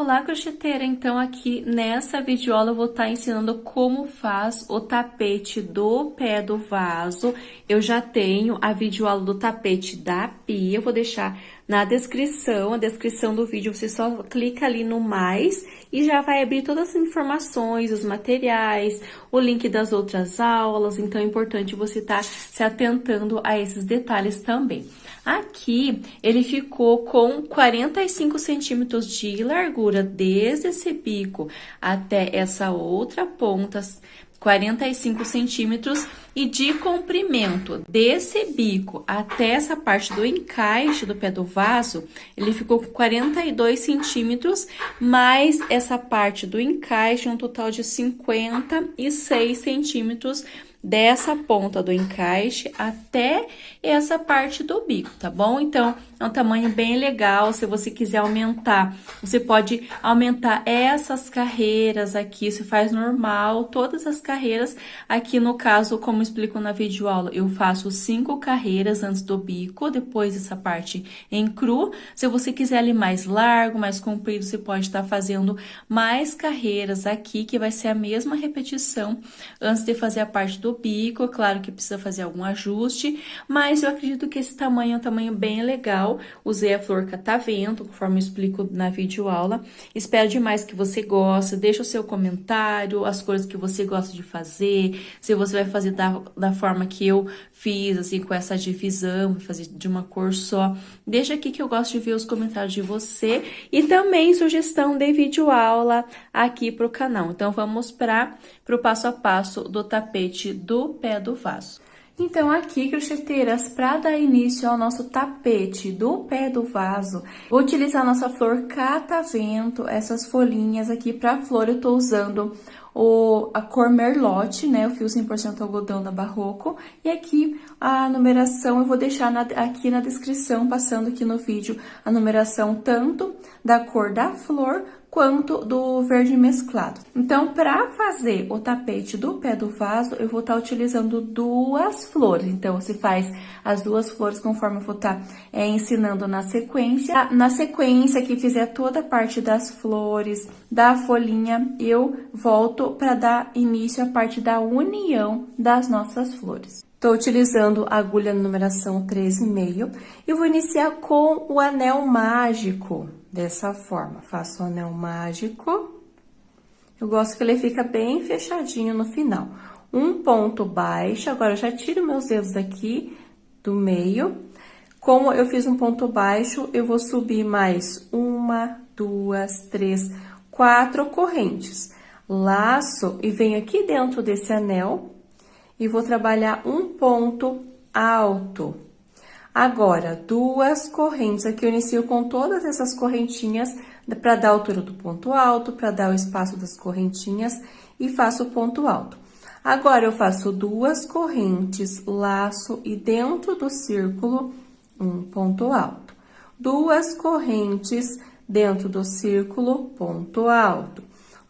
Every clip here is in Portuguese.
Olá, crocheteira! Então, aqui nessa videoaula eu vou estar ensinando como faz o tapete do pé do vaso. Eu já tenho a videoaula do tapete da pia, eu vou deixar na descrição, a descrição do vídeo, você só clica ali no mais e já vai abrir todas as informações, os materiais, o link das outras aulas, então é importante você estar se atentando a esses detalhes também. Aqui, ele ficou com 45 centímetros de largura, desde esse bico até essa outra ponta, 45 centímetros, e de comprimento desse bico até essa parte do encaixe do pé do vaso, ele ficou com 42 centímetros, mais essa parte do encaixe, um total de 56 centímetros, dessa ponta do encaixe até essa parte do bico, tá bom? Então, é um tamanho bem legal. Se você quiser aumentar, você pode aumentar essas carreiras aqui, você faz normal, todas as carreiras. Aqui no caso, como eu explico na videoaula, eu faço 5 carreiras antes do bico, depois essa parte em cru. Se você quiser ali mais largo, mais comprido, você pode estar fazendo mais carreiras aqui, que vai ser a mesma repetição antes de fazer a parte do bico. Claro que precisa fazer algum ajuste, mas eu acredito que esse tamanho é um tamanho bem legal. Usei a flor catavento, conforme eu explico na videoaula. Espero demais que você goste. Deixa o seu comentário, as cores que você gosta de fazer, se você vai fazer da forma que eu fiz, assim, com essa divisão, vai fazer de uma cor só. Deixa aqui que eu gosto de ver os comentários de você e também sugestão de videoaula aqui pro canal. Então, vamos para o passo a passo do tapete do pé do vaso. Então, aqui, crocheteiras, para dar início ao nosso tapete do pé do vaso, vou utilizar a nossa flor catavento, essas folhinhas aqui. Para flor, eu tô usando a cor merlote, né, o fio 100% algodão da Barroco, e aqui a numeração eu vou deixar aqui na descrição, passando aqui no vídeo, a numeração tanto da cor da flor quanto do verde mesclado. Então, para fazer o tapete do pé do vaso, eu vou estar utilizando 2 flores. Então, você faz as 2 flores conforme eu vou estar ensinando na sequência. Na sequência que fizer toda a parte das flores, da folhinha, eu volto para dar início à parte da união das nossas flores. Estou utilizando a agulha numeração 13,5 e vou iniciar com o anel mágico, dessa forma. Faço o anel mágico, eu gosto que ele fica bem fechadinho no final. Um ponto baixo, agora eu já tiro meus dedos aqui do meio. Como eu fiz um ponto baixo, eu vou subir mais 1, 2, 3, 4 correntes. Laço e venho aqui dentro desse anel e vou trabalhar um ponto alto. Agora, 2 correntes, aqui eu inicio com todas essas correntinhas para dar a altura do ponto alto, para dar o espaço das correntinhas e faço o ponto alto. Agora, eu faço 2 correntes, laço e dentro do círculo, um ponto alto. 2 correntes dentro do círculo, ponto alto.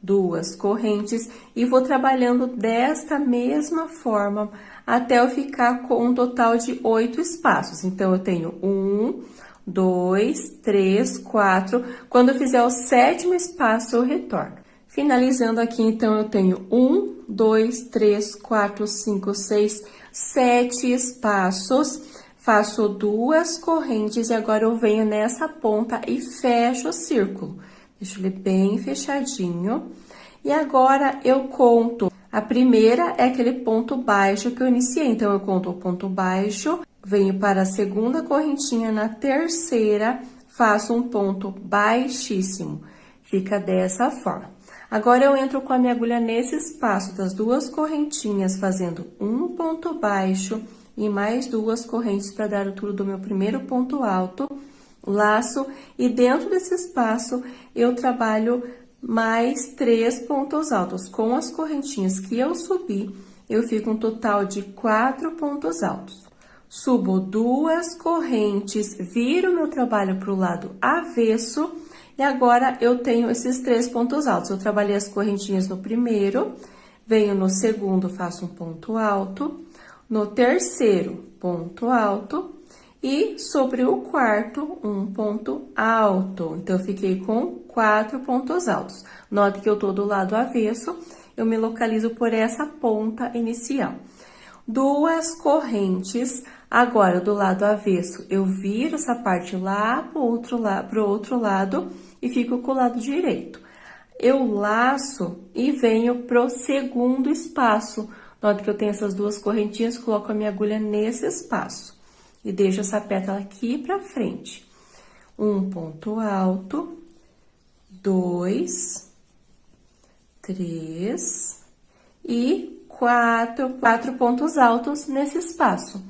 2 correntes e vou trabalhando desta mesma forma até eu ficar com um total de 8 espaços. Então, eu tenho 1, 2, 3, 4. Quando eu fizer o 7º espaço, eu retorno. Finalizando aqui, então, eu tenho 1, 2, 3, 4, 5, 6, 7 espaços. Faço 2 correntes e agora eu venho nessa ponta e fecho o círculo. Deixo ele bem fechadinho. E agora, eu conto. A primeira é aquele ponto baixo que eu iniciei. Então, eu conto o ponto baixo, venho para a segunda correntinha, na terceira, faço um ponto baixíssimo. Fica dessa forma. Agora, eu entro com a minha agulha nesse espaço das 2 correntinhas, fazendo um ponto baixo e mais 2 correntes para dar a altura do meu primeiro ponto alto. Laço e dentro desse espaço eu trabalho mais 3 pontos altos. Com as correntinhas que eu subi, eu fico um total de 4 pontos altos. Subo 2 correntes, viro meu trabalho para o lado avesso e agora eu tenho esses 3 pontos altos. Eu trabalhei as correntinhas no primeiro, venho no segundo, faço um ponto alto, no terceiro, ponto alto. E sobre o quarto, um ponto alto. Então, eu fiquei com 4 pontos altos. Note que eu tô do lado avesso, eu me localizo por essa ponta inicial. Duas correntes, agora do lado avesso, eu viro essa parte lá pro outro lado e fico com o lado direito. Eu laço e venho pro segundo espaço. Note que eu tenho essas duas correntinhas, coloco a minha agulha nesse espaço. E deixo essa pétala aqui pra frente. Um ponto alto, 2, 3 e 4 pontos altos nesse espaço.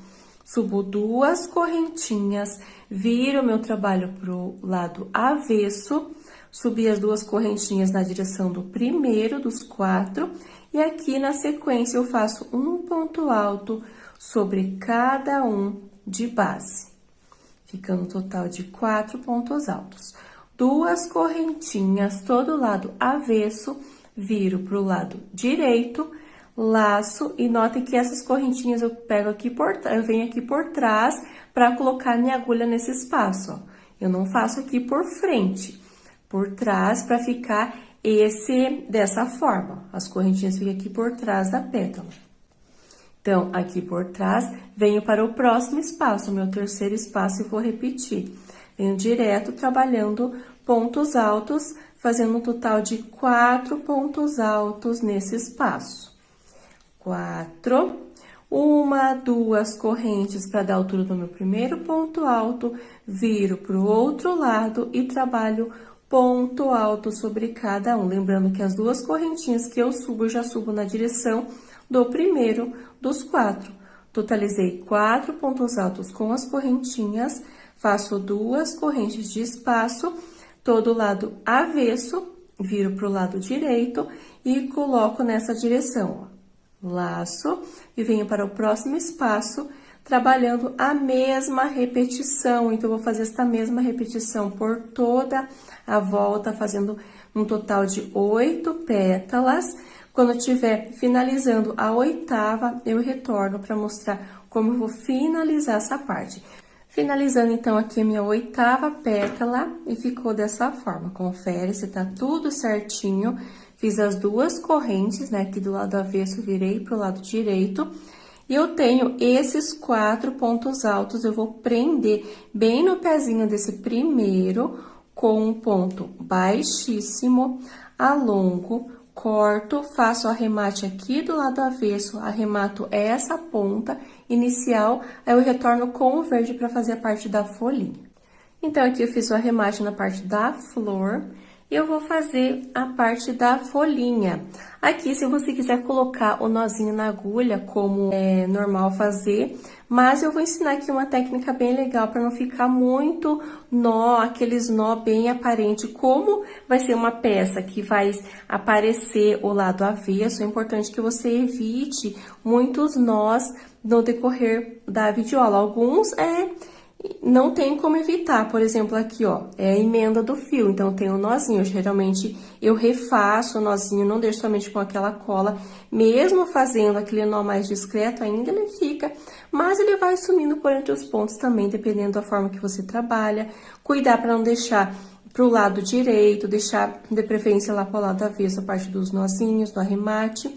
Subo duas correntinhas, viro meu trabalho pro lado avesso, subi as duas correntinhas na direção do primeiro dos 4, e aqui na sequência eu faço um ponto alto sobre cada um de base, ficando um total de 4 pontos altos. Duas correntinhas, todo lado avesso, viro pro lado direito, laço, e note que essas correntinhas eu pego aqui eu venho aqui por trás para colocar minha agulha nesse espaço, ó. Eu não faço aqui por frente, por trás para ficar dessa forma. As correntinhas ficam aqui por trás da pétala. Então, aqui por trás, venho para o próximo espaço, o meu terceiro espaço, e vou repetir. Venho direto trabalhando pontos altos, fazendo um total de 4 pontos altos nesse espaço. 4, uma, duas correntes para dar a altura do meu primeiro ponto alto, viro para o outro lado e trabalho ponto alto sobre cada um. Lembrando que as duas correntinhas que eu subo já subo na direção do primeiro dos 4. Totalizei 4 pontos altos com as correntinhas, faço duas correntes de espaço, todo lado avesso, viro para o lado direito e coloco nessa direção, ó. Laço e venho para o próximo espaço, trabalhando a mesma repetição. Então, eu vou fazer esta mesma repetição por toda a volta, fazendo um total de 8 pétalas. Quando eu estiver finalizando a 8ª, eu retorno para mostrar como eu vou finalizar essa parte. Finalizando, então, aqui a minha 8ª pétala e ficou dessa forma. Confere se tá tudo certinho. Fiz as duas correntes, né, aqui do lado avesso, virei pro lado direito. E eu tenho esses 4 pontos altos, eu vou prender bem no pezinho desse primeiro, com um ponto baixíssimo, alongo, corto, faço o arremate aqui do lado avesso, arremato essa ponta inicial, aí eu retorno com o verde para fazer a parte da folhinha. Então, aqui eu fiz o arremate na parte da flor, e eu vou fazer a parte da folhinha. Aqui, se você quiser colocar o nozinho na agulha, como é normal fazer, mas eu vou ensinar aqui uma técnica bem legal para não ficar muito nó, aqueles nó bem aparente. Como vai ser uma peça que vai aparecer o lado avesso, é importante que você evite muitos nós no decorrer da videoaula. Alguns não tem como evitar, por exemplo, aqui, ó, é a emenda do fio, então tem um nozinho. Geralmente, eu refaço o nozinho, não deixo somente com aquela cola, mesmo fazendo aquele nó mais discreto, ainda ele fica, mas ele vai sumindo por entre os pontos também, dependendo da forma que você trabalha. Cuidar para não deixar pro lado direito, deixar de preferência lá pro lado avesso, a parte dos nozinhos, do arremate.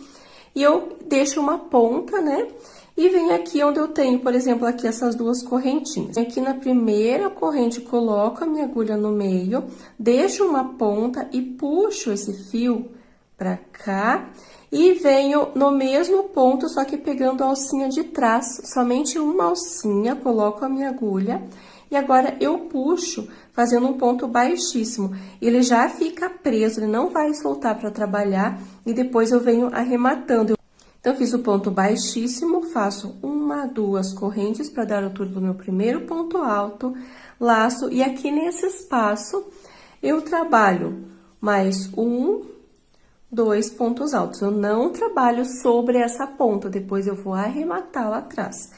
E eu deixo uma ponta, né? E venho aqui onde eu tenho, por exemplo, aqui essas duas correntinhas. Aqui na primeira corrente, coloco a minha agulha no meio, deixo uma ponta e puxo esse fio pra cá. E venho no mesmo ponto, só que pegando a alcinha de trás, somente uma alcinha, coloco a minha agulha. E agora, eu puxo, fazendo um ponto baixíssimo. Ele já fica preso, ele não vai soltar para trabalhar. E depois eu venho arrematando. Então, eu fiz o ponto baixíssimo, faço uma, duas correntes para dar a altura do meu primeiro ponto alto, laço, e aqui nesse espaço, eu trabalho mais um, 2 pontos altos. Eu não trabalho sobre essa ponta, depois eu vou arrematar lá atrás.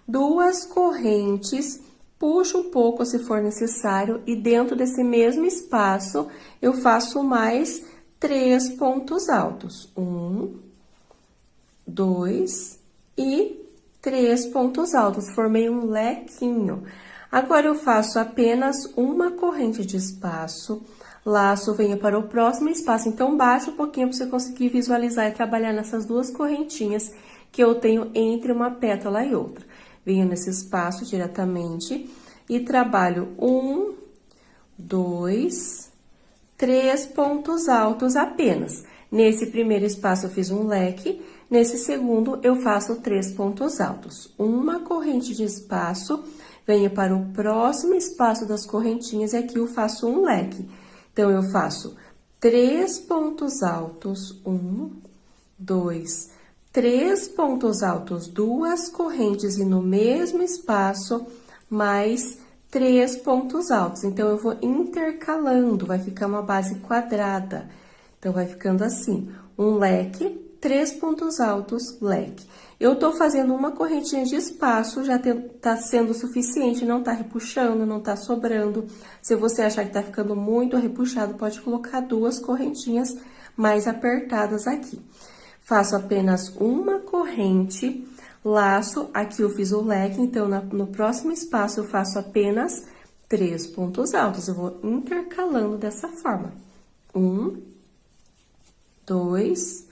Duas correntes, puxo um pouco se for necessário, e dentro desse mesmo espaço, eu faço mais 3 pontos altos. 1, 2 e 3 pontos altos, formei um lequinho. Agora, eu faço apenas uma corrente de espaço, laço, venho para o próximo espaço. Então, baixa um pouquinho para você conseguir visualizar e trabalhar nessas duas correntinhas que eu tenho entre uma pétala e outra. Venho nesse espaço diretamente e trabalho 1, 2, 3 pontos altos apenas. Nesse primeiro espaço, eu fiz um leque. Nesse segundo, eu faço 3 pontos altos. Uma corrente de espaço, venho para o próximo espaço das correntinhas e aqui eu faço um leque. Então, eu faço 3 pontos altos, 1, 2, 3 pontos altos, 2 correntes e no mesmo espaço, mais 3 pontos altos. Então, eu vou intercalando, vai ficar uma base quadrada. Então, vai ficando assim, um leque, 3 pontos altos, leque. Eu tô fazendo uma correntinha de espaço, já tá sendo suficiente, não tá repuxando, não tá sobrando. Se você achar que tá ficando muito repuxado, pode colocar 2 correntinhas mais apertadas aqui. Faço apenas uma corrente, laço, aqui eu fiz o leque, então, no próximo espaço eu faço apenas 3 pontos altos. Eu vou intercalando dessa forma. 1, 2,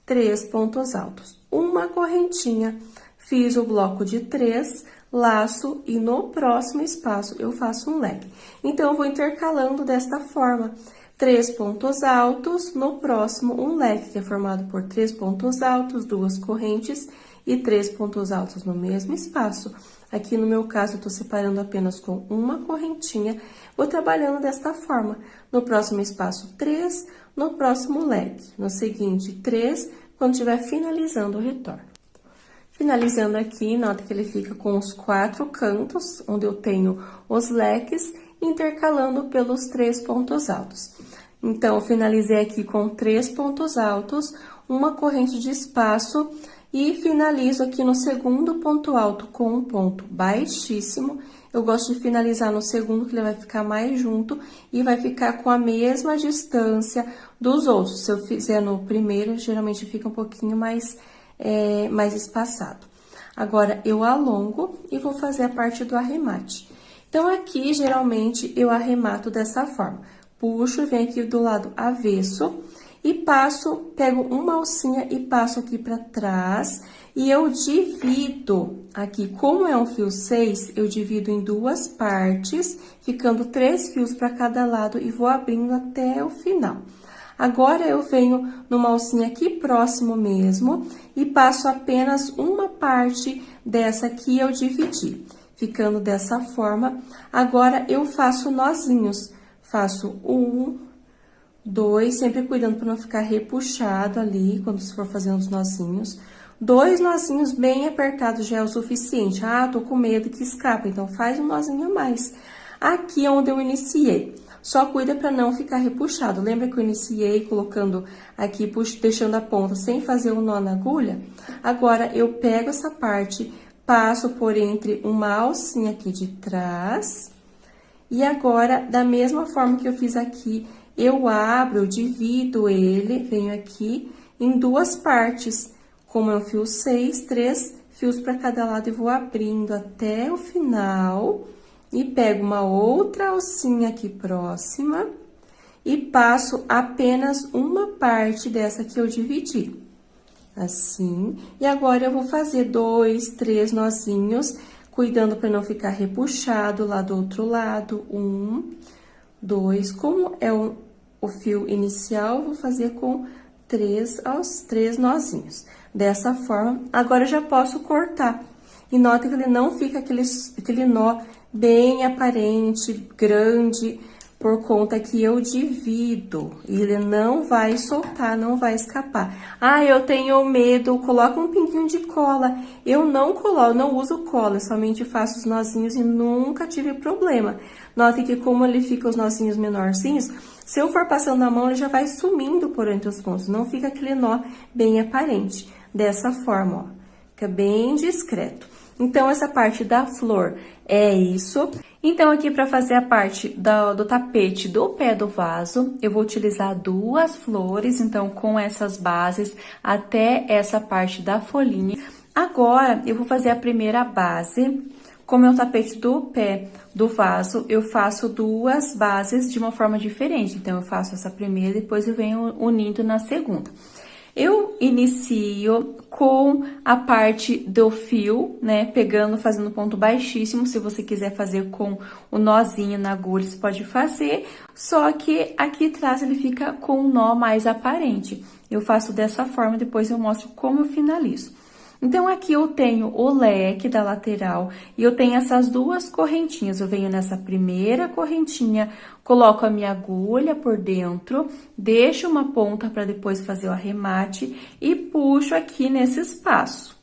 3 pontos altos. Uma correntinha, fiz o bloco de 3, laço e no próximo espaço eu faço um leque. Então, eu vou intercalando desta forma. 3 pontos altos, no próximo um leque, que é formado por 3 pontos altos, 2 correntes e 3 pontos altos no mesmo espaço. Aqui no meu caso, eu tô separando apenas com uma correntinha, vou trabalhando desta forma. No próximo espaço, 3, no próximo leque. No seguinte, 3, quando estiver finalizando o retorno. Finalizando aqui, nota que ele fica com os 4 cantos, onde eu tenho os leques, intercalando pelos 3 pontos altos. Então, eu finalizei aqui com 3 pontos altos, uma corrente de espaço e finalizo aqui no segundo ponto alto com um ponto baixíssimo. Eu gosto de finalizar no segundo, que ele vai ficar mais junto e vai ficar com a mesma distância dos outros. Se eu fizer no primeiro, geralmente fica um pouquinho mais espaçado. Agora, eu alongo e vou fazer a parte do arremate. Então, aqui, geralmente, eu arremato dessa forma. Puxo, venho aqui do lado avesso e passo, pego uma alcinha e passo aqui pra trás. E eu divido aqui, como é um fio 6, eu divido em 2 partes, ficando 3 fios para cada lado e vou abrindo até o final. Agora, eu venho numa alcinha aqui próximo mesmo e passo apenas uma parte dessa que eu dividi, ficando dessa forma. Agora, eu faço nozinhos. Faço 1, 2, sempre cuidando para não ficar repuxado ali, quando você for fazendo os nozinhos. 2 nozinhos bem apertados já é o suficiente. Ah, tô com medo que escapa, então faz um nozinho a mais. Aqui é onde eu iniciei. Só cuida para não ficar repuxado. Lembra que eu iniciei colocando aqui, deixando a ponta sem fazer o nó na agulha? Agora, eu pego essa parte, passo por entre uma alcinha aqui de trás. E agora, da mesma forma que eu fiz aqui, eu abro, eu divido ele, venho aqui em 2 partes. Como é um fio 6, 3 fios para cada lado e vou abrindo até o final. E pego uma outra alcinha aqui próxima e passo apenas uma parte dessa que eu dividi. Assim. E agora, eu vou fazer 2, 3 nozinhos, cuidando para não ficar repuxado lá do outro lado. 1, 2. Como é o fio inicial, vou fazer com 3 nozinhos. Dessa forma, agora eu já posso cortar. E nota que ele não fica aquele nó bem aparente, grande, por conta que eu divido. E ele não vai soltar, não vai escapar. Ah, eu tenho medo, coloca um pinguinho de cola. Eu não coloco, não uso cola, eu somente faço os nozinhos e nunca tive problema. Note que como ele fica os nozinhos menorzinhos, se eu for passando a mão, ele já vai sumindo por entre os pontos. Não fica aquele nó bem aparente. Dessa forma, ó. Fica bem discreto. Então, essa parte da flor é isso. Então, aqui para fazer a parte do tapete do pé do vaso, eu vou utilizar 2 flores, então, com essas bases até essa parte da folhinha. Agora, eu vou fazer a primeira base. Como é o tapete do pé do vaso, eu faço duas bases de uma forma diferente. Então, eu faço essa primeira, depois eu venho unindo na segunda. Eu inicio com a parte do fio, né, pegando, fazendo ponto baixíssimo. Se você quiser fazer com o nozinho na agulha, você pode fazer. Só que aqui atrás ele fica com um nó mais aparente. Eu faço dessa forma, depois eu mostro como eu finalizo. Então, aqui eu tenho o leque da lateral e eu tenho essas duas correntinhas. Eu venho nessa primeira correntinha, coloco a minha agulha por dentro, deixo uma ponta para depois fazer o arremate e puxo aqui nesse espaço.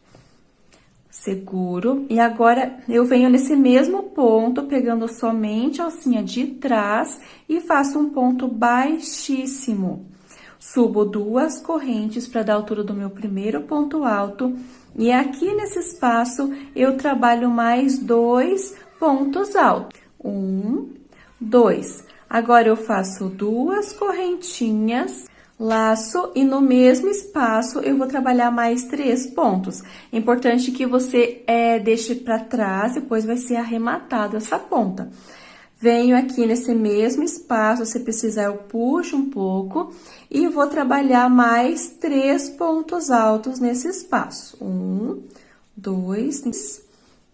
Seguro. E agora, eu venho nesse mesmo ponto, pegando somente a alcinha de trás e faço um ponto baixíssimo. Subo duas correntes para dar a altura do meu primeiro ponto alto. E aqui nesse espaço, eu trabalho mais 2 pontos altos. 1, 2. Agora, eu faço duas correntinhas, laço, e no mesmo espaço, eu vou trabalhar mais 3 pontos. É importante que você deixe para trás, depois vai ser arrematado essa ponta. Venho aqui nesse mesmo espaço, se precisar eu puxo um pouco e vou trabalhar mais 3 pontos altos nesse espaço. 1, 2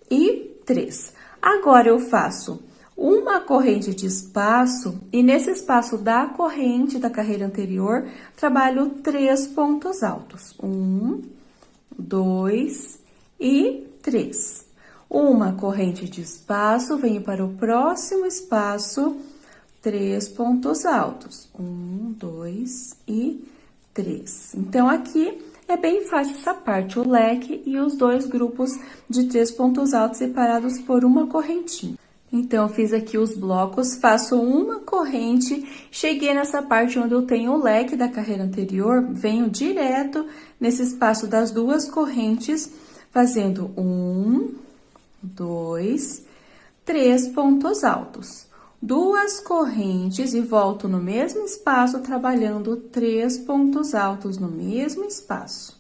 e 3. Agora, eu faço uma corrente de espaço e nesse espaço da corrente da carreira anterior, trabalho 3 pontos altos. 1, 2 e 3. Uma corrente de espaço, venho para o próximo espaço, 3 pontos altos. 1, 2 e 3. Então, aqui é bem fácil essa parte, o leque e os 2 grupos de 3 pontos altos separados por uma correntinha. Então, eu fiz aqui os blocos, faço uma corrente, cheguei nessa parte onde eu tenho o leque da carreira anterior, venho direto nesse espaço das 2 correntes, fazendo 1, 2, 3 pontos altos. 2 correntes e volto no mesmo espaço, trabalhando 3 pontos altos no mesmo espaço.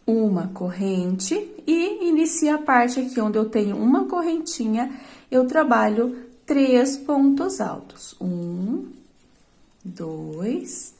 Uma corrente e inicio a parte aqui onde eu tenho uma correntinha, eu trabalho 3 pontos altos. 1, 2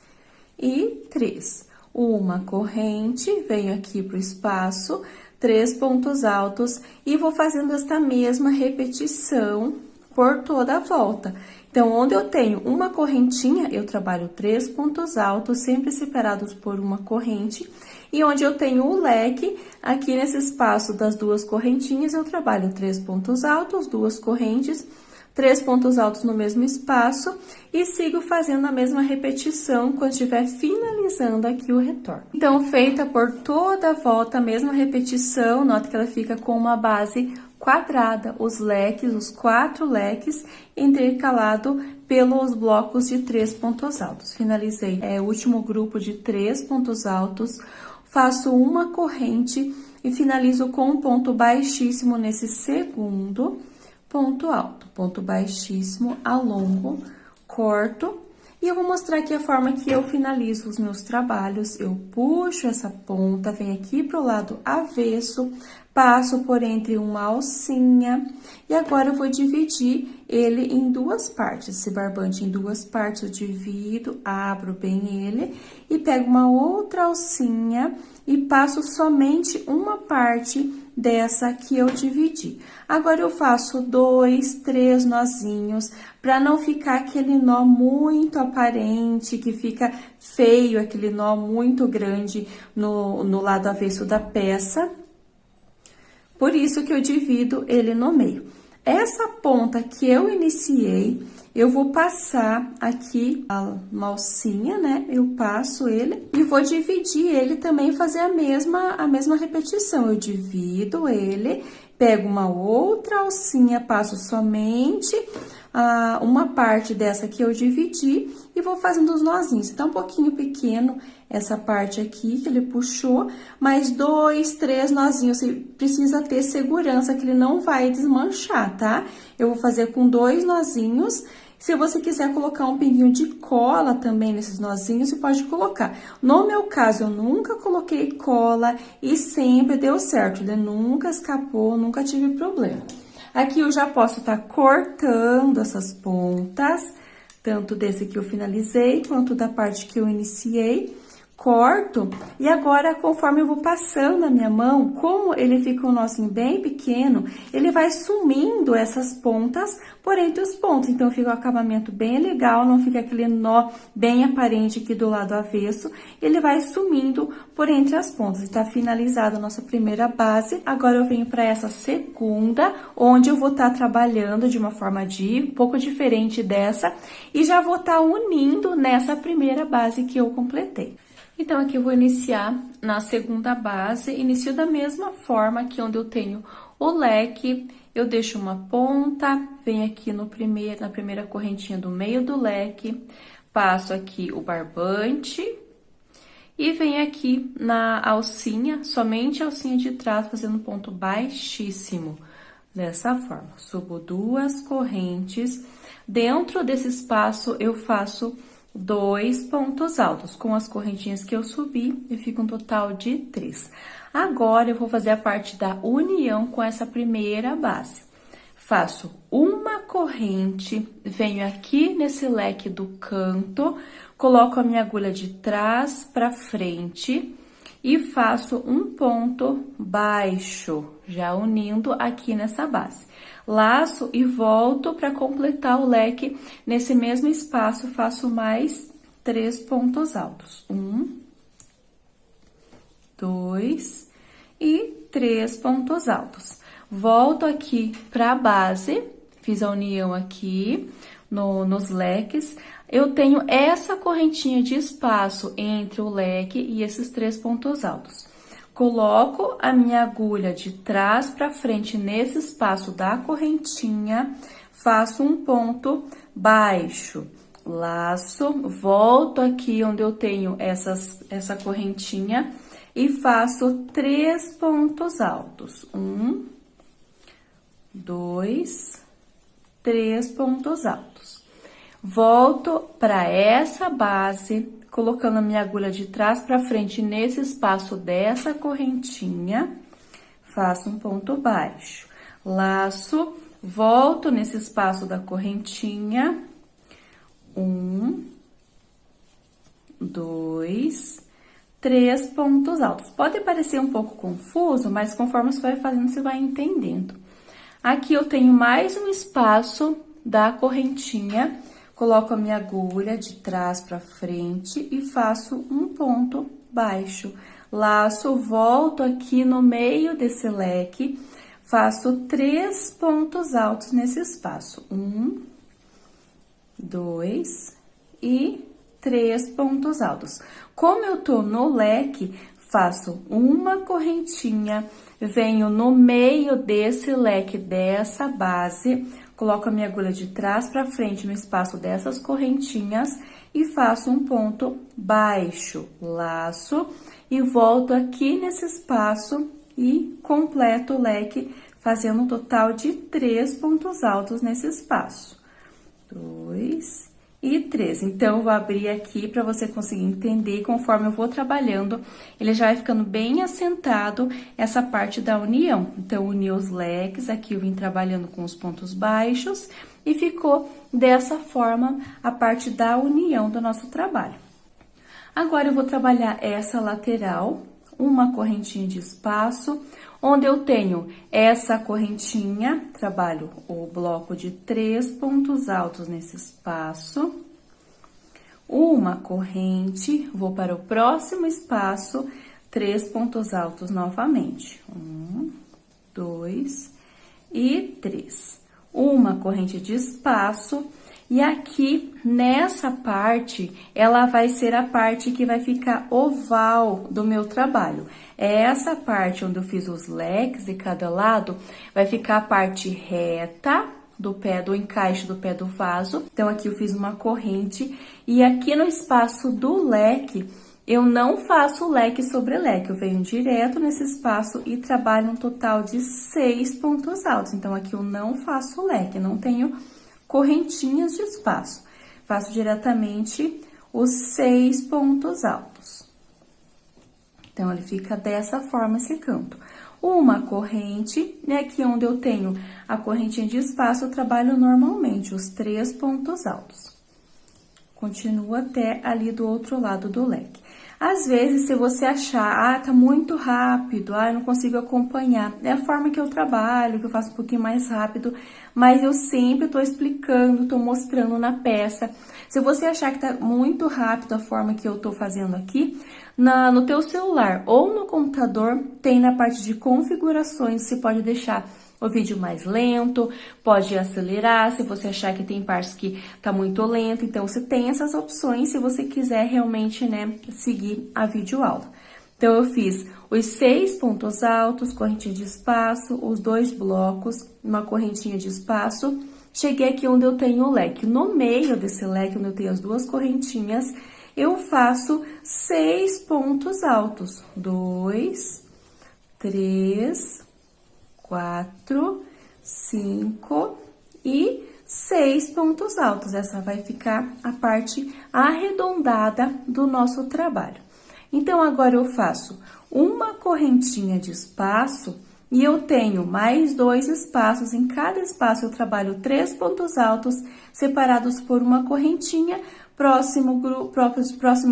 e 3. Uma corrente, venho aqui pro espaço, 3 pontos altos e vou fazendo esta mesma repetição por toda a volta. Então, onde eu tenho uma correntinha, eu trabalho 3 pontos altos, sempre separados por uma corrente. E onde eu tenho o leque, aqui nesse espaço das 2 correntinhas, eu trabalho 3 pontos altos, 2 correntes, 3 pontos altos no mesmo espaço e sigo fazendo a mesma repetição quando estiver finalizando aqui o retorno. Então, feita por toda a volta, a mesma repetição, nota que ela fica com uma base quadrada, os leques, os 4 leques, intercalado pelos blocos de 3 pontos altos. Finalizei o último grupo de 3 pontos altos, faço uma corrente e finalizo com um ponto baixíssimo nesse segundo ponto alto, ponto baixíssimo, alongo, corto, e eu vou mostrar aqui a forma que eu finalizo os meus trabalhos. Eu puxo essa ponta, venho aqui pro lado avesso, passo por entre uma alcinha, e agora eu vou dividir ele em 2 partes, esse barbante em 2 partes, eu divido, abro bem ele, e pego uma outra alcinha, e passo somente uma parte dessa que eu dividi. Agora, eu faço 2, 3 nozinhos, para não ficar aquele nó muito aparente, que fica feio, aquele nó muito grande no lado avesso da peça. Por isso que eu divido ele no meio. Essa ponta que eu iniciei, eu vou passar aqui uma alcinha, né? Eu passo ele e vou dividir ele também, fazer a mesma repetição. Eu divido ele, pego uma outra alcinha, passo somente uma parte dessa aqui eu dividi e vou fazendo os nozinhos. Tá um pouquinho pequeno essa parte aqui que ele puxou, mas 2, 3 nozinhos. Você precisa ter segurança que ele não vai desmanchar, tá? Eu vou fazer com 2 nozinhos. Se você quiser colocar um pinguinho de cola também nesses nozinhos, você pode colocar. No meu caso, eu nunca coloquei cola e sempre deu certo. Ele nunca escapou, nunca tive problema. Aqui eu já posso estar cortando essas pontas, tanto desse que eu finalizei, quanto da parte que eu iniciei. Corto, e agora, conforme eu vou passando a minha mão, como ele fica um nozinho bem pequeno, ele vai sumindo essas pontas por entre os pontos. Então, fica um acabamento bem legal, não fica aquele nó bem aparente aqui do lado avesso. Ele vai sumindo por entre as pontas. E tá finalizada a nossa primeira base. Agora, eu venho para essa segunda, onde eu vou estar trabalhando de uma forma um pouco diferente dessa. E já vou estar unindo nessa primeira base que eu completei. Então, aqui eu vou iniciar na segunda base, inicio da mesma forma que onde eu tenho o leque, eu deixo uma ponta, venho aqui na primeira correntinha do meio do leque, passo aqui o barbante e venho aqui na alcinha, somente a alcinha de trás, fazendo ponto baixíssimo, dessa forma. Subo 2 correntes, dentro desse espaço eu faço 2 pontos altos. Com as correntinhas que eu subi, eu fico um total de 3. Agora, eu vou fazer a parte da união com essa primeira base. Faço uma corrente, venho aqui nesse leque do canto, coloco a minha agulha de trás para frente e faço um ponto baixo, já unindo aqui nessa base. Laço e volto para completar o leque. Nesse mesmo espaço, faço mais 3 pontos altos. 1, 2 e 3 pontos altos. Volto aqui para a base, fiz a união aqui nos leques. Eu tenho essa correntinha de espaço entre o leque e esses 3 pontos altos. Coloco a minha agulha de trás para frente nesse espaço da correntinha, faço um ponto baixo, laço, volto aqui onde eu tenho essa correntinha e faço 3 pontos altos. 1, 2, 3 pontos altos. Volto para essa base, colocando a minha agulha de trás para frente nesse espaço dessa correntinha, faço um ponto baixo, laço, volto nesse espaço da correntinha, 1, 2, 3 pontos altos. Pode parecer um pouco confuso, mas conforme você vai fazendo, você vai entendendo. Aqui eu tenho mais um espaço da correntinha, coloco a minha agulha de trás para frente e faço um ponto baixo. Laço, volto aqui no meio desse leque, faço 3 pontos altos nesse espaço. 1, 2 e 3 pontos altos. Como eu tô no leque, faço uma correntinha, venho no meio desse leque, dessa base, coloco a minha agulha de trás para frente no espaço dessas correntinhas e faço um ponto baixo, laço e volto aqui nesse espaço e completo o leque, fazendo um total de 3 pontos altos nesse espaço. 2 e 3. Então, eu vou abrir aqui para você conseguir entender, conforme eu vou trabalhando, ele já vai ficando bem assentado essa parte da união. Então, uni os leques, aqui eu vim trabalhando com os pontos baixos e ficou dessa forma a parte da união do nosso trabalho. Agora, eu vou trabalhar essa lateral, uma correntinha de espaço, onde eu tenho essa correntinha, trabalho o bloco de 3 pontos altos nesse espaço, uma corrente, vou para o próximo espaço, 3 pontos altos novamente, 1, 2 e 3. Uma corrente de espaço, e aqui, nessa parte, ela vai ser a parte que vai ficar oval do meu trabalho. É essa parte onde eu fiz os leques de cada lado, vai ficar a parte reta, do pé, do encaixe do pé do vaso. Então, aqui eu fiz uma corrente e aqui no espaço do leque, eu não faço leque sobre leque, eu venho direto nesse espaço e trabalho um total de 6 pontos altos. Então, aqui eu não faço leque, não tenho correntinhas de espaço. Faço diretamente os 6 pontos altos. Então, ele fica dessa forma esse canto. Uma corrente, e aqui onde eu tenho a correntinha de espaço, eu trabalho normalmente os 3 pontos altos. Continua até ali do outro lado do leque. Às vezes, se você achar, tá muito rápido, eu não consigo acompanhar, é a forma que eu trabalho, que eu faço um pouquinho mais rápido, mas eu sempre tô explicando, tô mostrando na peça. Se você achar que tá muito rápido a forma que eu tô fazendo aqui, no teu celular ou no computador, tem na parte de configurações, você pode deixar o vídeo mais lento, pode acelerar, se você achar que tem partes que tá muito lento. Então, você tem essas opções se você quiser realmente, né, seguir a videoaula. Então, eu fiz os 6 pontos altos, correntinha de espaço, os 2 blocos, uma correntinha de espaço. Cheguei aqui onde eu tenho o leque. No meio desse leque, onde eu tenho as 2 correntinhas, eu faço 6 pontos altos. 2, 3, 4, 5 e 6 pontos altos. Essa vai ficar a parte arredondada do nosso trabalho. Então, agora eu faço uma correntinha de espaço e eu tenho mais 2 espaços. Em cada espaço, eu trabalho 3 pontos altos separados por uma correntinha. Próximo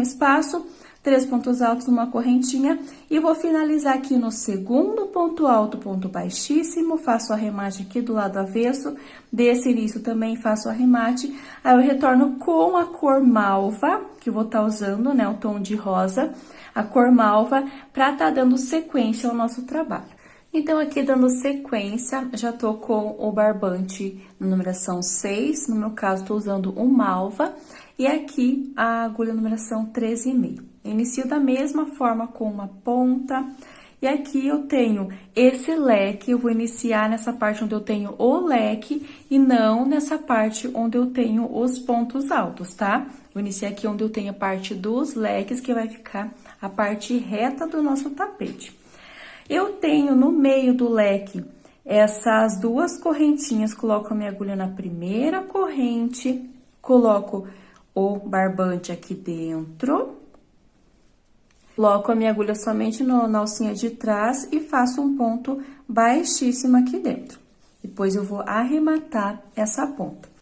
espaço, 3 pontos altos, uma correntinha, e vou finalizar aqui no segundo ponto alto, ponto baixíssimo, faço o arremate aqui do lado avesso, desse início também faço o arremate, aí eu retorno com a cor malva, que eu vou estar usando, né, o tom de rosa, a cor malva, pra tá dando sequência ao nosso trabalho. Então, aqui dando sequência, já tô com o barbante na numeração 6, no meu caso, tô usando o malva, e aqui a agulha numeração 13,5. Inicio da mesma forma com uma ponta, e aqui eu tenho esse leque, eu vou iniciar nessa parte onde eu tenho o leque, e não nessa parte onde eu tenho os pontos altos, tá? Vou iniciar aqui onde eu tenho a parte dos leques, que vai ficar a parte reta do nosso tapete. Eu tenho no meio do leque essas 2 correntinhas, coloco a minha agulha na primeira corrente, coloco o barbante aqui dentro, coloco a minha agulha somente na alcinha de trás e faço um ponto baixíssimo aqui dentro. Depois, eu vou arrematar essa ponta.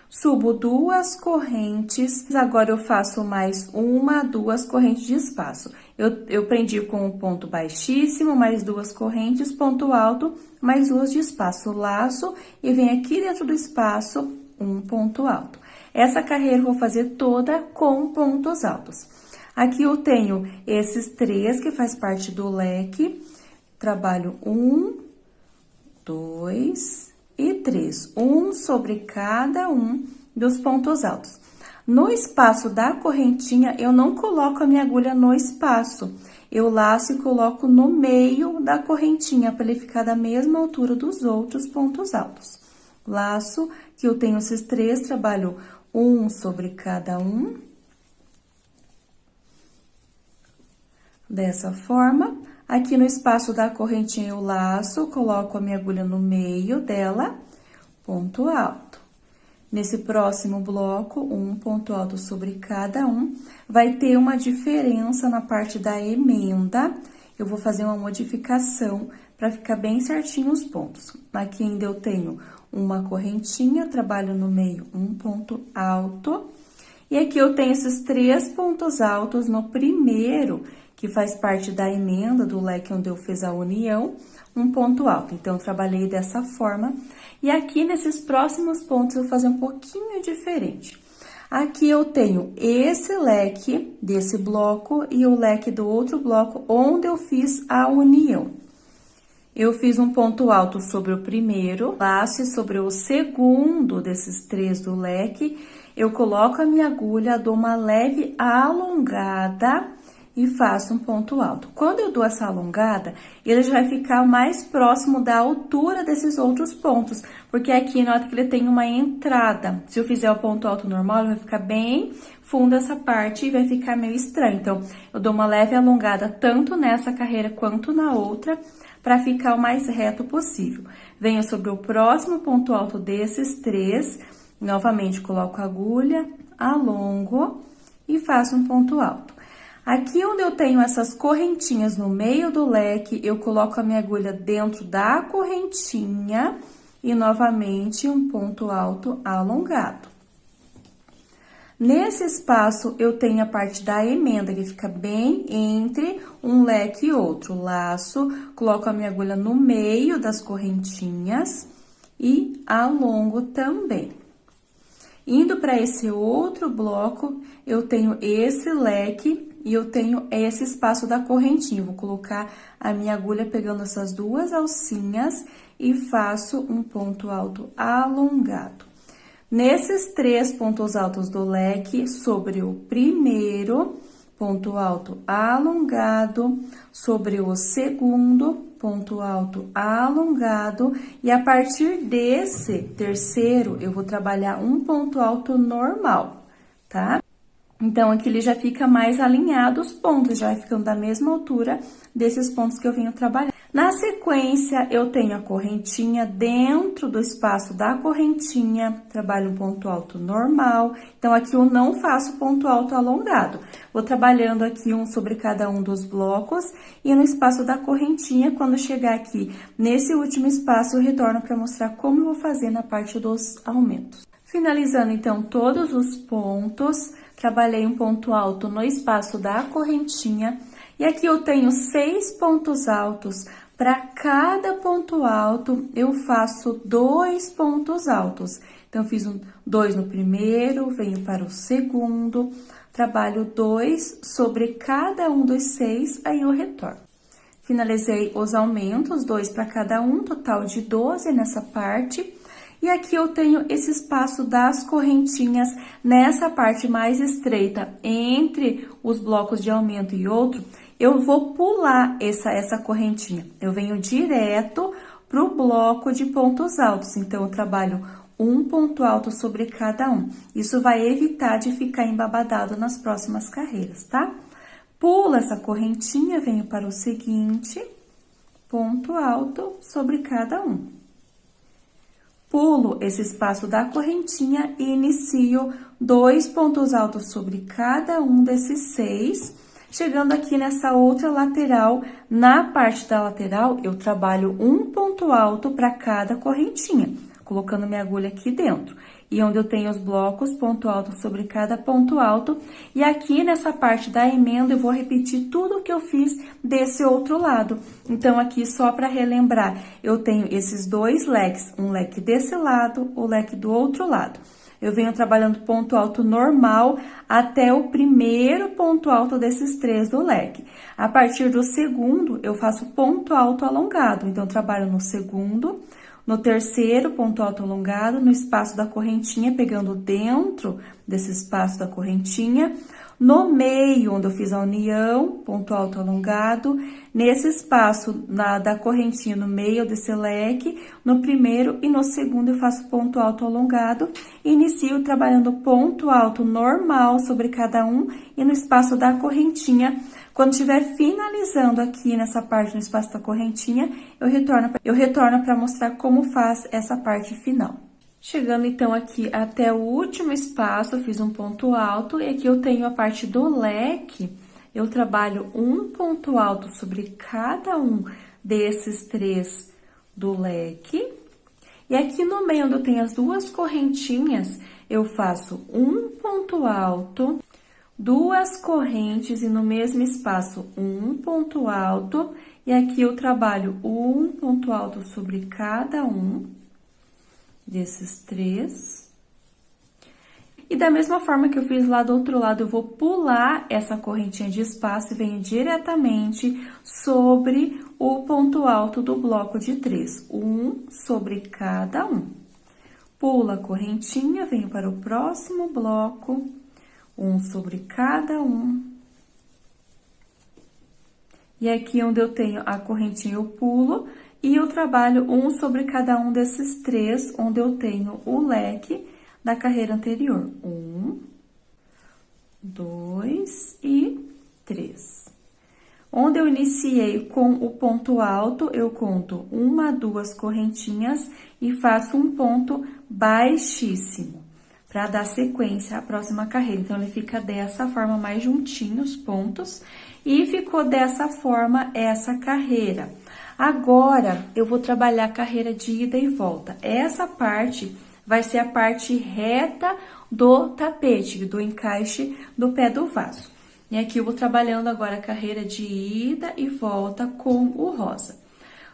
Subo 2 correntes, agora eu faço mais 1, 2 correntes de espaço. Eu prendi com um ponto baixíssimo, mais 2 correntes, ponto alto, mais 2 de espaço, laço, e venho aqui dentro do espaço, um ponto alto. Essa carreira eu vou fazer toda com pontos altos. Aqui eu tenho esses 3 que faz parte do leque, trabalho 1, 2 e 3, um sobre cada um dos pontos altos. No espaço da correntinha, eu não coloco a minha agulha no espaço, eu laço e coloco no meio da correntinha, para ele ficar da mesma altura dos outros pontos altos. Laço, que eu tenho esses 3, trabalho um sobre cada um. Dessa forma, aqui no espaço da correntinha eu laço, coloco a minha agulha no meio dela, ponto alto. Nesse próximo bloco, um ponto alto sobre cada um, vai ter uma diferença na parte da emenda. Eu vou fazer uma modificação para ficar bem certinho os pontos. Aqui ainda eu tenho uma correntinha, trabalho no meio um ponto alto. E aqui eu tenho esses 3 pontos altos no primeiro, que faz parte da emenda do leque onde eu fiz a união, um ponto alto. Então, eu trabalhei dessa forma. E aqui, nesses próximos pontos, eu vou fazer um pouquinho diferente. Aqui eu tenho esse leque desse bloco e o leque do outro bloco, onde eu fiz a união. Eu fiz um ponto alto sobre o primeiro, laço sobre o segundo desses 3 do leque. Eu coloco a minha agulha, dou uma leve alongada e faço um ponto alto. Quando eu dou essa alongada, ele já vai ficar mais próximo da altura desses outros pontos, Porque aqui, nota que ele tem uma entrada. Se eu fizer o ponto alto normal, ele vai ficar bem fundo essa parte e vai ficar meio estranho. Então, eu dou uma leve alongada tanto nessa carreira quanto na outra, para ficar o mais reto possível. Venho sobre o próximo ponto alto desses três, novamente coloco a agulha, alongo e faço um ponto alto. Aqui onde eu tenho essas correntinhas no meio do leque, eu coloco a minha agulha dentro da correntinha e novamente um ponto alto alongado. Nesse espaço, eu tenho a parte da emenda, que fica bem entre um leque e outro. Laço, coloco a minha agulha no meio das correntinhas e alongo também. Indo para esse outro bloco, eu tenho esse leque e eu tenho esse espaço da correntinha. Vou colocar a minha agulha pegando essas duas alcinhas e faço um ponto alto alongado. Nesses três pontos altos do leque, sobre o primeiro ponto alto alongado, sobre o segundo ponto alto alongado, e a partir desse terceiro, eu vou trabalhar um ponto alto normal, tá? Então, aqui ele já fica mais alinhado os pontos, já vai ficando da mesma altura desses pontos que eu venho trabalhar. Na sequência, eu tenho a correntinha dentro do espaço da correntinha, trabalho um ponto alto normal. Então, aqui eu não faço ponto alto alongado. Vou trabalhando aqui um sobre cada um dos blocos e no espaço da correntinha, quando chegar aqui nesse último espaço, eu retorno para mostrar como eu vou fazer na parte dos aumentos. Finalizando, então, todos os pontos, trabalhei um ponto alto no espaço da correntinha. E aqui eu tenho 6 pontos altos. Para cada ponto alto, eu faço 2 pontos altos. Então, eu fiz 2 no primeiro, venho para o segundo, trabalho 2 sobre cada um dos 6, aí eu retorno. Finalizei os aumentos, 2 para cada um, total de 12 nessa parte. E aqui eu tenho esse espaço das correntinhas nessa parte mais estreita entre os blocos de aumento e outro. Eu vou pular essa correntinha. Eu venho direto pro bloco de pontos altos. Então, eu trabalho um ponto alto sobre cada um. Isso vai evitar de ficar embabadado nas próximas carreiras, tá? Pulo essa correntinha, venho para o seguinte, ponto alto sobre cada um. Pulo esse espaço da correntinha e inicio 2 pontos altos sobre cada um desses 6. Chegando aqui nessa outra lateral, na parte da lateral, eu trabalho um ponto alto para cada correntinha, colocando minha agulha aqui dentro. E onde eu tenho os blocos, ponto alto sobre cada ponto alto. E aqui nessa parte da emenda, eu vou repetir tudo o que eu fiz desse outro lado. Então, aqui, só para relembrar, eu tenho esses 2 leques, um leque desse lado, o leque do outro lado. Eu venho trabalhando ponto alto normal até o primeiro ponto alto desses 3 do leque. A partir do segundo, eu faço ponto alto alongado. Então, eu trabalho no segundo, no terceiro, ponto alto alongado, no espaço da correntinha, pegando dentro desse espaço da correntinha. No meio, onde eu fiz a união, ponto alto alongado. Nesse espaço da correntinha, no meio desse leque, no primeiro e no segundo, eu faço ponto alto alongado. Inicio trabalhando ponto alto normal sobre cada um e no espaço da correntinha. Quando estiver finalizando aqui nessa parte, no espaço da correntinha, eu retorno para mostrar como faz essa parte final. Chegando, então, aqui até o último espaço, eu fiz um ponto alto, e aqui eu tenho a parte do leque, eu trabalho um ponto alto sobre cada um desses 3 do leque. E aqui no meio, onde eu tenho as 2 correntinhas, eu faço um ponto alto, 2 correntes e no mesmo espaço um ponto alto, e aqui eu trabalho um ponto alto sobre cada um desses 3. E da mesma forma que eu fiz lá do outro lado, eu vou pular essa correntinha de espaço e venho diretamente sobre o ponto alto do bloco de 3. Um sobre cada um. Pulo a correntinha, venho para o próximo bloco, um sobre cada um. E aqui onde eu tenho a correntinha, eu pulo e eu trabalho um sobre cada um desses três, onde eu tenho o leque da carreira anterior. 1, 2 e 3. Onde eu iniciei com o ponto alto, eu conto 1, 2 correntinhas e faço um ponto baixíssimo, para dar sequência à próxima carreira. Então, ele fica dessa forma, mais juntinho os pontos, e ficou dessa forma essa carreira. Agora, eu vou trabalhar a carreira de ida e volta. Essa parte vai ser a parte reta do tapete, do encaixe do pé do vaso. E aqui eu vou trabalhando agora a carreira de ida e volta com o rosa.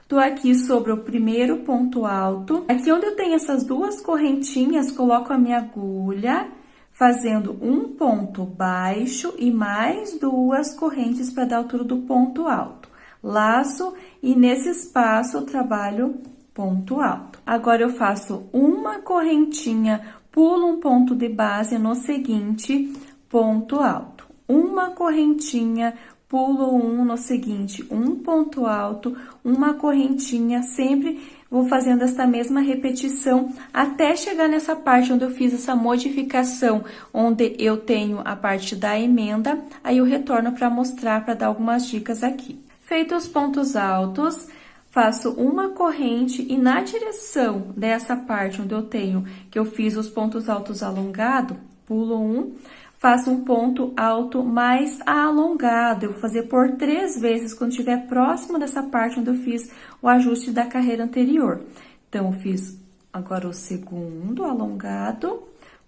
Tô aqui sobre o primeiro ponto alto. Aqui onde eu tenho essas duas correntinhas, coloco a minha agulha, fazendo um ponto baixo e mais duas correntes para dar a altura do ponto alto. Laço e nesse espaço eu trabalho ponto alto. Agora, eu faço uma correntinha, pulo um ponto de base no seguinte ponto alto. Uma correntinha, pulo um no seguinte, um ponto alto, uma correntinha, sempre vou fazendo esta mesma repetição até chegar nessa parte onde eu fiz essa modificação, onde eu tenho a parte da emenda, aí eu retorno para mostrar, para dar algumas dicas aqui. Feitos os pontos altos, faço uma corrente e na direção dessa parte onde eu tenho, que eu fiz os pontos altos alongado, pulo um, faço um ponto alto mais alongado. Eu vou fazer por 3 vezes quando estiver próximo dessa parte onde eu fiz o ajuste da carreira anterior. Então, eu fiz agora o segundo alongado,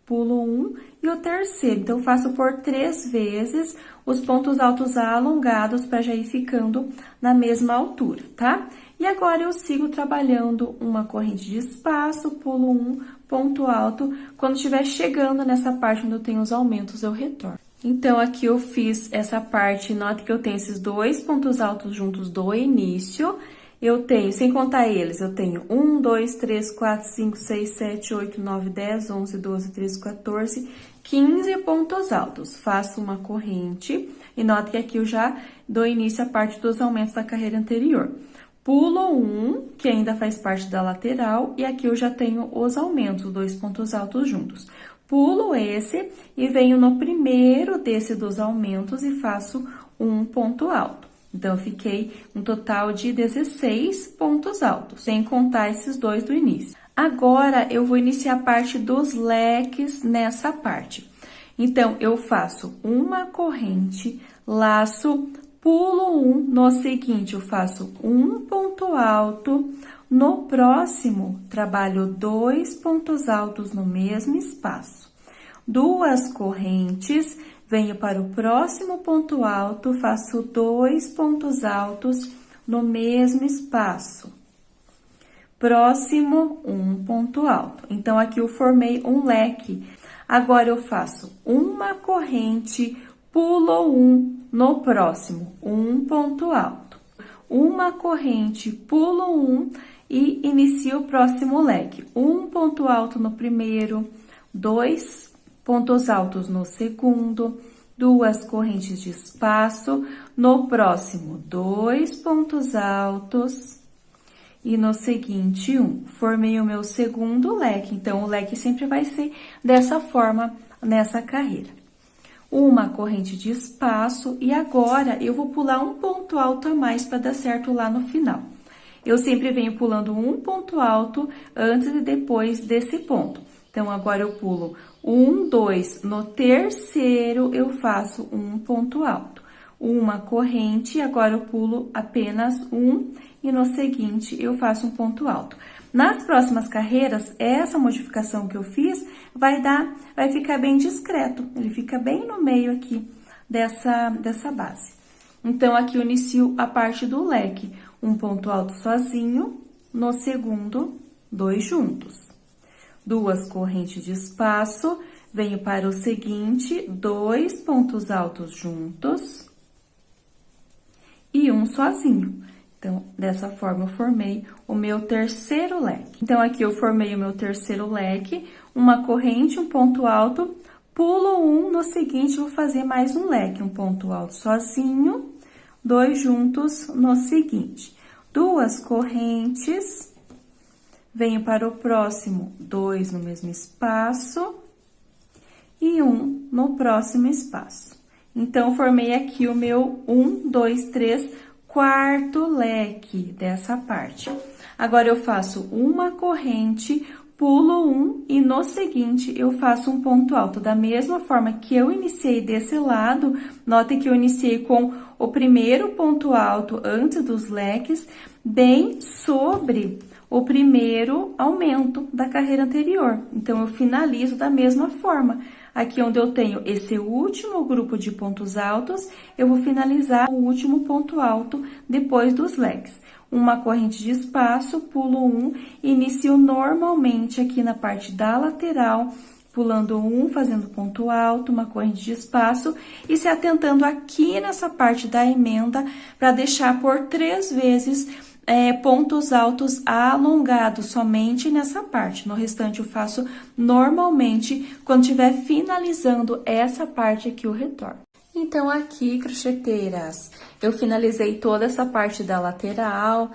pulo um e o terceiro. Então, eu faço por 3 vezes os pontos altos alongados para já ir ficando na mesma altura, tá? E agora, eu sigo trabalhando uma corrente de espaço, pulo um, ponto alto. Quando estiver chegando nessa parte onde eu tenho os aumentos, eu retorno. Então, aqui eu fiz essa parte, note que eu tenho esses 2 pontos altos juntos do início. Eu tenho, sem contar eles, eu tenho 1, 2, 3, 4, 5, 6, 7, 8, 9, 10, 11, 12, 13, 14, 15 pontos altos. Faço uma corrente e note que aqui eu já dou início à parte dos aumentos da carreira anterior. Pulo um, que ainda faz parte da lateral, e aqui eu já tenho os aumentos, 2 pontos altos juntos. Pulo esse e venho no primeiro desse dos aumentos e faço um ponto alto. Então, eu fiquei um total de 16 pontos altos, sem contar esses 2 do início. Agora, eu vou iniciar a parte dos leques nessa parte. Então, eu faço uma corrente, laço, pulo um, no seguinte, eu faço um ponto alto, no próximo, trabalho 2 pontos altos no mesmo espaço. 2 correntes, venho para o próximo ponto alto, faço 2 pontos altos no mesmo espaço. Próximo, um ponto alto. Então, aqui eu formei um leque. Agora, eu faço uma corrente, pulo um, no próximo, um ponto alto. Uma corrente, pulo um e inicio o próximo leque. Um ponto alto no primeiro, 2 pontos altos no segundo, 2 correntes de espaço. No próximo, 2 pontos altos e no seguinte, 1. Formei o meu segundo leque, então, o leque sempre vai ser dessa forma nessa carreira. Uma corrente de espaço e agora eu vou pular um ponto alto a mais para dar certo lá no final. Eu sempre venho pulando um ponto alto antes e depois desse ponto. Então, agora eu pulo 1, 2, no terceiro eu faço um ponto alto. Uma corrente, agora eu pulo apenas um e no seguinte eu faço um ponto alto. Nas próximas carreiras, essa modificação que eu fiz vai ficar bem discreto, ele fica bem no meio aqui dessa base. Então, aqui eu inicio a parte do leque, um ponto alto sozinho, no segundo, 2 juntos. 2 correntes de espaço, venho para o seguinte, 2 pontos altos juntos e um sozinho. Então, dessa forma, eu formei o meu terceiro leque. Então, aqui eu formei o meu terceiro leque, uma corrente, um ponto alto, pulo um, no seguinte, vou fazer mais um leque, um ponto alto sozinho, 2 juntos no seguinte. 2 correntes, venho para o próximo 2 no mesmo espaço e 1 no próximo espaço. Então, formei aqui o meu 1, 2, 3, quarto leque dessa parte. Agora, eu faço uma corrente, pulo 1 e no seguinte eu faço um ponto alto. Da mesma forma que eu iniciei desse lado, notem que eu iniciei com o primeiro ponto alto antes dos leques, bem sobre o primeiro aumento da carreira anterior. Então, eu finalizo da mesma forma. Aqui onde eu tenho esse último grupo de pontos altos, eu vou finalizar o último ponto alto depois dos leques. Uma corrente de espaço, pulo 1, inicio normalmente aqui na parte da lateral, pulando 1, fazendo ponto alto, uma corrente de espaço e se atentando aqui nessa parte da emenda para deixar por 3 vezes pontos altos alongados somente nessa parte. No restante eu faço normalmente quando estiver finalizando essa parte aqui, o retorno. Então, aqui, crocheteiras, eu finalizei toda essa parte da lateral,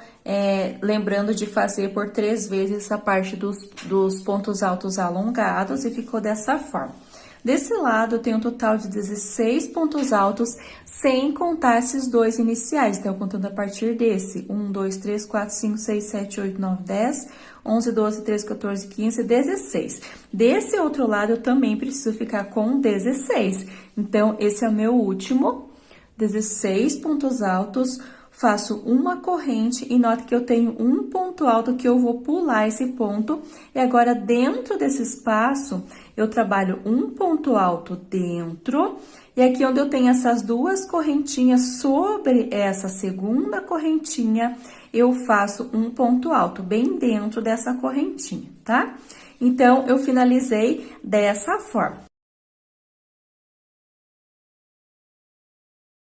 lembrando de fazer por 3 vezes essa parte dos pontos altos alongados e ficou dessa forma. Desse lado, eu tenho um total de 16 pontos altos, sem contar esses 2 iniciais. Então, contando a partir desse, 1, 2, 3, 4, 5, 6, 7, 8, 9, 10, 11, 12, 13, 14, 15, 16. Desse outro lado, eu também preciso ficar com 16. Então, esse é o meu último, 16 pontos altos, faço uma corrente e note que eu tenho um ponto alto que eu vou pular esse ponto. E agora, dentro desse espaço, eu trabalho um ponto alto dentro. E aqui onde eu tenho essas 2 correntinhas sobre essa segunda correntinha, eu faço um ponto alto bem dentro dessa correntinha, tá? Então, eu finalizei dessa forma.